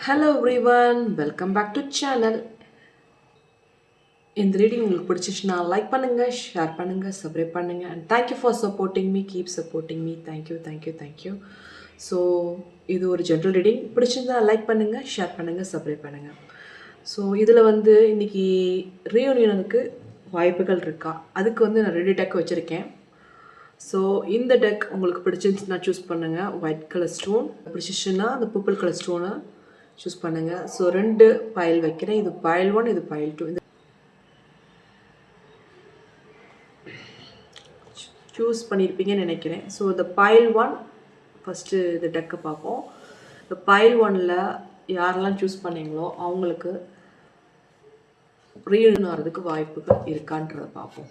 Hello everyone, welcome back to channel. இந்த reading உங்களுக்கு பிடிச்சிச்சுன்னா like பண்ணுங்க, ஷேர் பண்ணுங்க, சப்ஸ்கிரைப் பண்ணுங்க and thank you for supporting me, keep supporting me. Thank you. So இது ஒரு general reading. பிடிச்சிருந்தா லைக் பண்ணுங்க, ஷேர் பண்ணுங்க, சப்ஸ்கிரைப் பண்ணுங்க. ஸோ இதில் இன்னைக்கு ரீயூனியனுக்கு வாய்ப்புகள் இருக்கா, அதுக்கு நான் 2 டெக் வச்சுருக்கேன். ஸோ இந்த டெக் உங்களுக்கு பிடிச்சிருந்துச்சுன்னா சூஸ் பண்ணுங்கள். ஒயிட் கலர் ஸ்டோன் பிடிச்சிச்சுன்னா அந்த பர்பிள் கலர் ஸ்டோனை சூஸ் பண்ணுங்கள். ஸோ 2 பைல் வைக்கிறேன். இது பைல் 1, இது பைல் 2. சூஸ் பண்ணியிருப்பீங்கன்னு நினைக்கிறேன். ஸோ இந்த பைல் 1 ஃபஸ்ட்டு இந்த டெக்கை பார்ப்போம். இந்த பைல் 1ல் யாரெல்லாம் சூஸ் பண்ணீங்களோ அவங்களுக்கு ரீயூனியன் ஆகிறதுக்கு வாய்ப்புகள் இருக்கான்றதை பார்ப்போம்.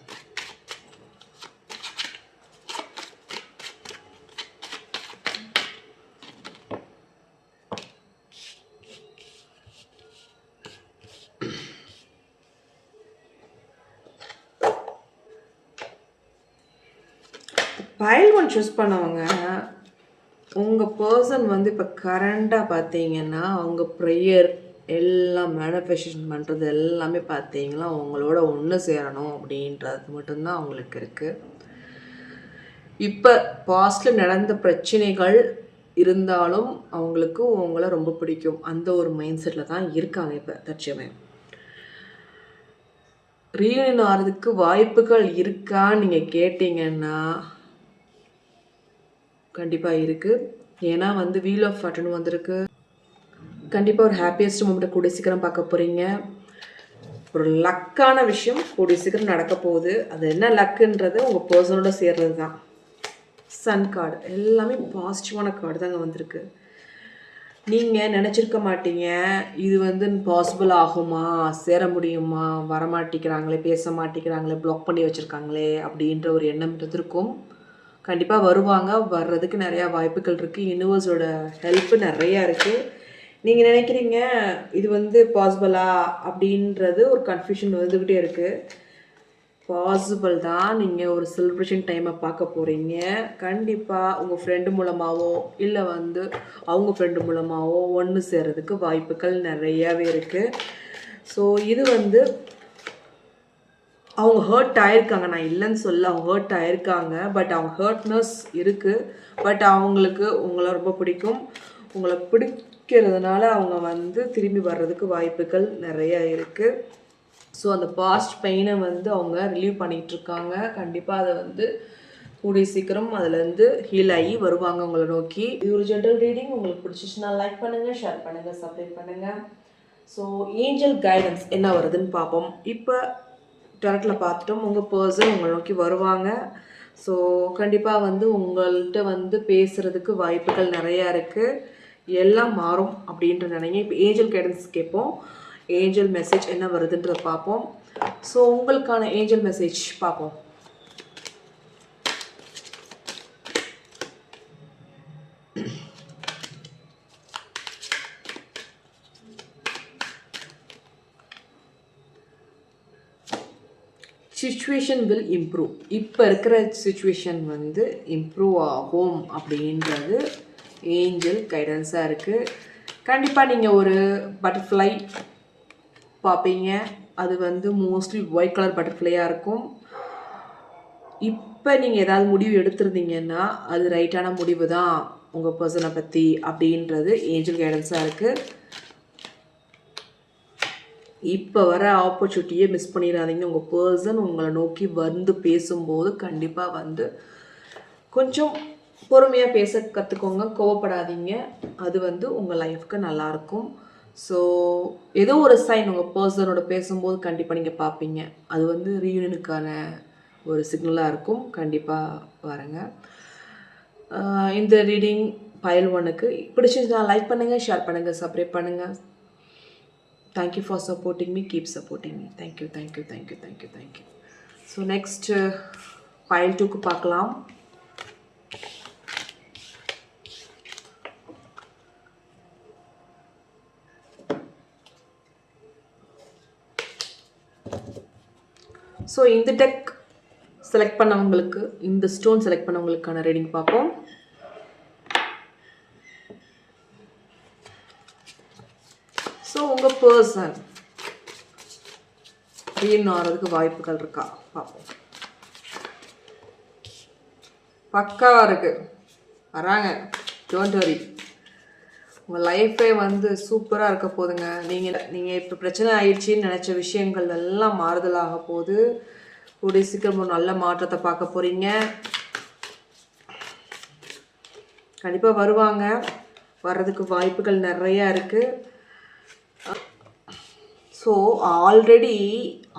பைல் 1 சூஸ் பண்ணவங்க உங்கள் பர்சன் இப்போ கரண்டாக பார்த்தீங்கன்னா அவங்க ப்ரேயர் எல்லாம் மேனிஃபெஸ்டேஷன் பண்ணுறது எல்லாமே பார்த்தீங்கன்னா அவங்களோட ஒன்று சேரணும் அப்படின்றது மட்டும்தான் அவங்களுக்கு இருக்குது. இப்போ பாஸ்டில் நடந்த பிரச்சனைகள் இருந்தாலும் அவங்களுக்கு உங்களை ரொம்ப பிடிக்கும். அந்த ஒரு மைண்ட் செட்டில் தான் இருக்காங்க இப்போ தற்சமயம். ரீயூனியன் ஆகிறதுக்கு வாய்ப்புகள் இருக்கான்னு நீங்கள் கேட்டிங்கன்னா கண்டிப்பாக இருக்குது. ஏன்னா வீல் ஆஃப் ஃபார்ச்சூன் வந்திருக்கு. கண்டிப்பாக ஒரு ஹாப்பியஸ்ட் மூமெண்ட்டை கூடிய சீக்கிரம் பார்க்க போகிறீங்க. ஒரு லக்கான விஷயம் கூடிய சீக்கிரம் நடக்க போகுது. அது என்ன லக்குன்றது உங்கள் பர்சனோட சேர்றது தான். சன் கார்டு எல்லாமே பாசிட்டிவான கார்டு தாங்க வந்திருக்கு. நீங்கள் நினச்சிருக்க மாட்டீங்க இது பாசிபிள் ஆகுமா, சேர முடியுமா, வரமாட்டேங்கிறாங்களே, பேச மாட்டேங்கிறாங்களே, ப்ளாக் பண்ணி வச்சுருக்காங்களே அப்படின்ற ஒரு எண்ணம் இருக்கும். கண்டிப்பாக வருவாங்க. வர்றதுக்கு நிறையா வாய்ப்புகள் இருக்குது. யூனிவர்ஸோட ஹெல்ப்பு நிறையா இருக்குது. நீங்கள் நினைக்கிறீங்க இது பாசிபிளா அப்படின்றது ஒரு கன்ஃபியூஷன் வந்துக்கிட்டே இருக்குது. பாசிபிள் தான். நீங்கள் ஒரு செலிப்ரேஷன் டைமை பார்க்க போகிறீங்க. கண்டிப்பாக உங்கள் ஃப்ரெண்டு மூலமாகவோ இல்லை அவங்க ஃப்ரெண்டு மூலமாகவோ ஒன்று சேர்கிறதுக்கு வாய்ப்புகள் நிறையாவே இருக்குது. ஸோ இது அவங்க ஹர்ட் ஆகிருக்காங்க. நான் இல்லைன்னு சொல்ல, அவங்க ஹர்ட் ஆகிருக்காங்க. பட் அவங்க ஹர்ட்னஸ் இருக்குது. பட் அவங்களுக்கு உங்களை ரொம்ப பிடிக்கும். உங்களை பிடிக்கிறதுனால அவங்க திரும்பி வர்றதுக்கு வாய்ப்புகள் நிறையா இருக்குது. ஸோ அந்த பாஸ்ட் பெயினை அவங்க ரிலீவ் பண்ணிகிட்ருக்காங்க. கண்டிப்பாக அதை கூடிய சீக்கிரம் அதுலேருந்து ஹீல் ஆகி வருவாங்க உங்களை நோக்கி. இது ஒரு ஜென்ரல் ரீடிங். உங்களுக்கு பிடிச்சிச்சுன்னா லைக் பண்ணுங்கள், ஷேர் பண்ணுங்கள், சப்ஸ்கிரைப் பண்ணுங்கள். ஸோ ஏஞ்சல் கைடன்ஸ் என்ன வருதுன்னு பார்ப்போம். இப்போ டேரக்டில் பார்த்துட்டோம். உங்கள் பர்சன் உங்களை நோக்கி வருவாங்க. ஸோ கண்டிப்பாக உங்கள்கிட்ட பேசுகிறதுக்கு வாய்ப்புகள் நிறையா இருக்குது. எல்லாம் மாறும் அப்படின்ற நினைங்க. இப்போ ஏஞ்சல் கைடன்ஸ் கேட்போம். ஏஞ்சல் மெசேஜ் என்ன வருதுன்றதை பார்ப்போம். ஸோ உங்களுக்கான ஏஞ்சல் மெசேஜ் பார்ப்போம். Situation will improve. இப்போ இருக்கிற சிச்சுவேஷன் இம்ப்ரூவ் ஆகும் அப்படின்றது ஏஞ்சல் கைடன்ஸாக இருக்குது. கண்டிப்பாக நீங்கள் ஒரு பட்டர்ஃப்ளை பார்ப்பீங்க. அது மோஸ்ட்லி ஒயிட் கலர் பட்டர்ஃப்ளையாக இருக்கும். இப்போ நீங்கள் ஏதாவது முடிவு எடுத்திருந்தீங்கன்னா அது ரைட்டான முடிவு தான் உங்கள் பர்சனை பற்றி அப்படின்றது ஏஞ்சல் கைடன்ஸாக இருக்குது. இப்போ வர ஆப்பர்ச்சுனிட்டியை மிஸ் பண்ணிடாதீங்க. உங்கள் பர்சன் உங்களை நோக்கி பேசும்போது கண்டிப்பாக கொஞ்சம் பொறுமையாக பேச கற்றுக்கோங்க. கோவப்படாதீங்க. அது உங்கள் லைஃப்க்கு நல்லாயிருக்கும். ஸோ ஏதோ ஒரு சைன் உங்கள் பர்சனோட பேசும்போது கண்டிப்பாக நீங்கள் பார்ப்பீங்க. அது ரீயூனியனுக்கான ஒரு சிக்னலாக இருக்கும். கண்டிப்பாக பாருங்க. இந்த ரீடிங் பைல் 1க்கு பிடிச்சிருந்தா லைக் பண்ணுங்கள், ஷேர் பண்ணுங்கள், சப்ஸ்கிரைப் பண்ணுங்கள். Thank you for supporting me. Keep supporting me. Thank you. So next pile 2 ku paakalam. So இந்த deck select பண்ணவங்களுக்கு, இந்த ஸ்டோன் select பண்ணவங்களுக்கான ரீடிங் பார்ப்போம். ஸோ உங்கள் பர்சன் அப்படின்னு ஆகிறதுக்கு வாய்ப்புகள் இருக்கா பார்ப்போம். பக்காவாக இருக்குது, வராங்க. டோன்ட் வரி, உங்கள் லைஃபே வந்து சூப்பராக இருக்க போதுங்க. நீங்கள் இப்போ பிரச்சனை ஆயிடுச்சின்னு நினச்ச விஷயங்கள் எல்லாம் மாறுதலாக போகுது. கூடிய சீக்கிரம் ஒரு நல்ல மாற்றத்தை பார்க்க போகிறீங்க. கண்டிப்பாக வருவாங்க, வர்றதுக்கு வாய்ப்புகள் நிறையா இருக்குது. ஸோ ஆல்ரெடி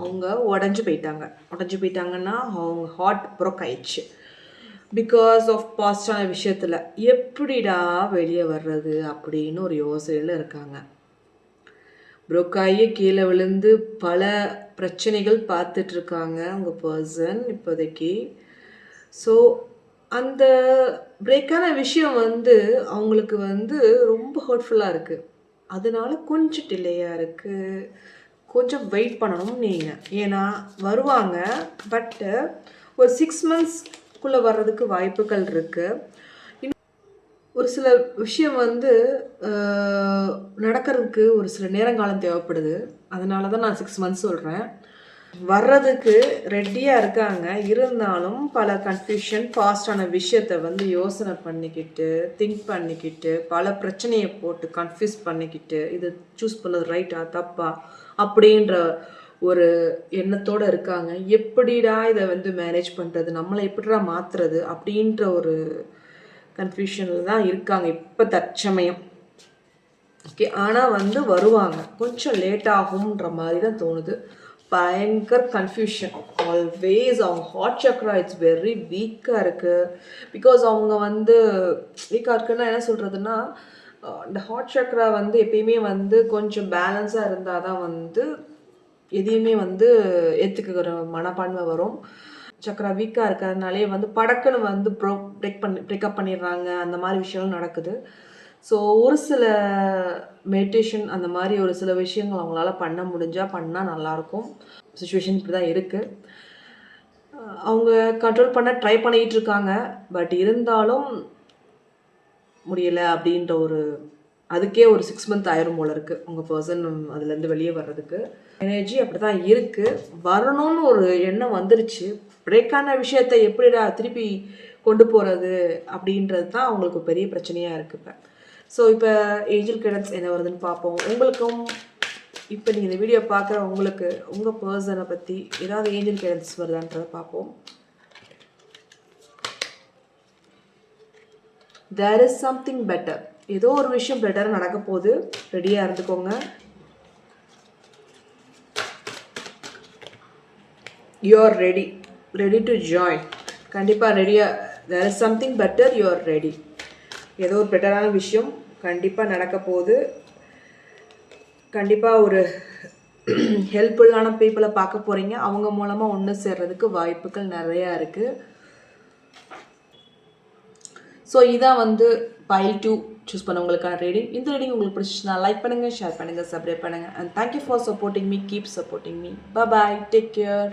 அவங்க உடஞ்சி போயிட்டாங்கன்னா அவங்க ஹார்ட் ப்ரோக் ஆயிடுச்சு பிகாஸ் ஆஃப் பாஸ்டான விஷயத்தில். எப்படிடா வெளியே வர்றது அப்படின்னு ஒரு யோசனையில் இருக்காங்க. ப்ரோக்காயே கீழே விழுந்து பல பிரச்சனைகள் பார்த்துட்ருக்காங்க உங்கள் பர்சன் இப்போதைக்கு. ஸோ அந்த பிரேக்கான விஷயம் வந்து அவங்களுக்கு வந்து ரொம்ப ஹர்ட்ஃபுல்லாக இருக்குது. அதனால கொஞ்சம் டிலேயாக இருக்குது, கொஞ்சம் வெயிட் பண்ணணும் நீங்கள். ஏன்னா வருவாங்க, பட்டு ஒரு 6 monthsக்குள்ளே வர்றதுக்கு வாய்ப்புகள் இருக்குது. ஒரு சில விஷயம் வந்து நடக்கிறதுக்கு ஒரு சில நேரங்காலம் தேவைப்படுது. அதனால தான் நான் 6 months சொல்கிறேன். வர்றதுக்கு ரெடியாக இருக்காங்க. இருந்தாலும் பல கன்ஃபியூஷன், ஃபாஸ்டான விஷயத்தை வந்து யோசனை பண்ணிக்கிட்டு, திங்க் பண்ணிக்கிட்டு, பல பிரச்சனையை போட்டு கன்ஃபியூஸ் பண்ணிக்கிட்டு, இது சூஸ் பண்ணது ரைட்டா தப்பா அப்படின்ற ஒரு எண்ணத்தோடு இருக்காங்க. எப்படிடா இதை வந்து மேனேஜ் பண்ணுறது, நம்மளை எப்படிடா மாற்றுறது அப்படின்ற ஒரு கன்ஃபியூஷனில் தான் இருக்காங்க இப்போ தற்சமயம். ஓகே, ஆனால் வந்து வருவாங்க, கொஞ்சம் லேட் ஆகும்ன்ற மாதிரி தான் தோணுது. பயங்கர கன்ஃபியூஷன் ஆல்வேஸ். அவங்க ஹார்ட் சக்ரா இட்ஸ் வெரி வீக்காக இருக்குது. பிகாஸ் அவங்க வந்து வீக்காக இருக்குன்னா என்ன சொல்கிறதுனா, இந்த ஹார்ட் சக்ரா வந்து எப்பயுமே வந்து கொஞ்சம் பேலன்ஸாக இருந்தால் தான் வந்து எதையுமே வந்து ஏற்றுக்கிற மனப்பான்மை வரும். சக்கரா வீக்காக இருக்கிறதுனாலே வந்து படக்குன்னு வந்து பிரேக்கப் பண்ணிடுறாங்க. அந்த மாதிரி விஷயங்கள் நடக்குது. ஸோ ஒரு சில மெடிடேஷன் அந்த மாதிரி ஒரு சில விஷயங்கள் அவங்களால பண்ண முடிஞ்சால் பண்ணால் நல்லாயிருக்கும். சுச்சுவேஷன் இப்படி தான் இருக்குது. அவங்க கண்ட்ரோல் பண்ண ட்ரை பண்ணிகிட்டு இருக்காங்க. பட் இருந்தாலும் முடியலை அப்படின்ற ஒரு அதுக்கே ஒரு 6 months ஆயிரும் போல இருக்குது உங்கள் பர்சன் அதுலேருந்து வெளியே வர்றதுக்கு. எனர்ஜி அப்படி தான் இருக்குது. வரணும்னு ஒரு எண்ணம் வந்துருச்சு. பிரேக்கான விஷயத்தை எப்படிடா திருப்பி கொண்டு போகிறது அப்படின்றது தான் அவங்களுக்கு பெரிய பிரச்சனையாக இருக்குது இப்போ. ஸோ இப்போ ஏஞ்சல் கைடன்ஸ் என்ன வருதுன்னு பார்ப்போம். உங்களுக்கும் இப்போ நீங்கள் இந்த வீடியோ பார்க்குற உங்களுக்கு உங்கள் பர்சனை பற்றி ஏதாவது ஏஞ்சல் கைடன்ஸ் வருதான்றதை பார்ப்போம். There is something better. ஏதோ ஒரு விஷயம் பெட்டராக நடக்க போகுது, ரெடியாக இருந்துக்கோங்க. You are ready to join. கண்டிப்பாக ரெடியாக. There is something better, you are ready. ஏதோ ஒரு பெட்டரான விஷயம் கண்டிப்பாக நடக்க போகுது. கண்டிப்பாக ஒரு ஹெல்ப்ஃபுல்லான பீப்புளை பார்க்க போகிறீங்க. அவங்க மூலமாக ஒன்று சேர்றதுக்கு வாய்ப்புகள் நிறையா இருக்குது. ஸோ இதான் வந்து pile 2 சூஸ் பண்ணவங்களுக்கான ரீடிங். இந்த ரீடிங் உங்களுக்கு பிடிச்சிச்சுன்னா லைக் பண்ணுங்கள், ஷேர் பண்ணுங்கள், சப்ஸ்கிரைப் பண்ணுங்கள். And thank you for supporting me. Keep supporting me. Bye, take care.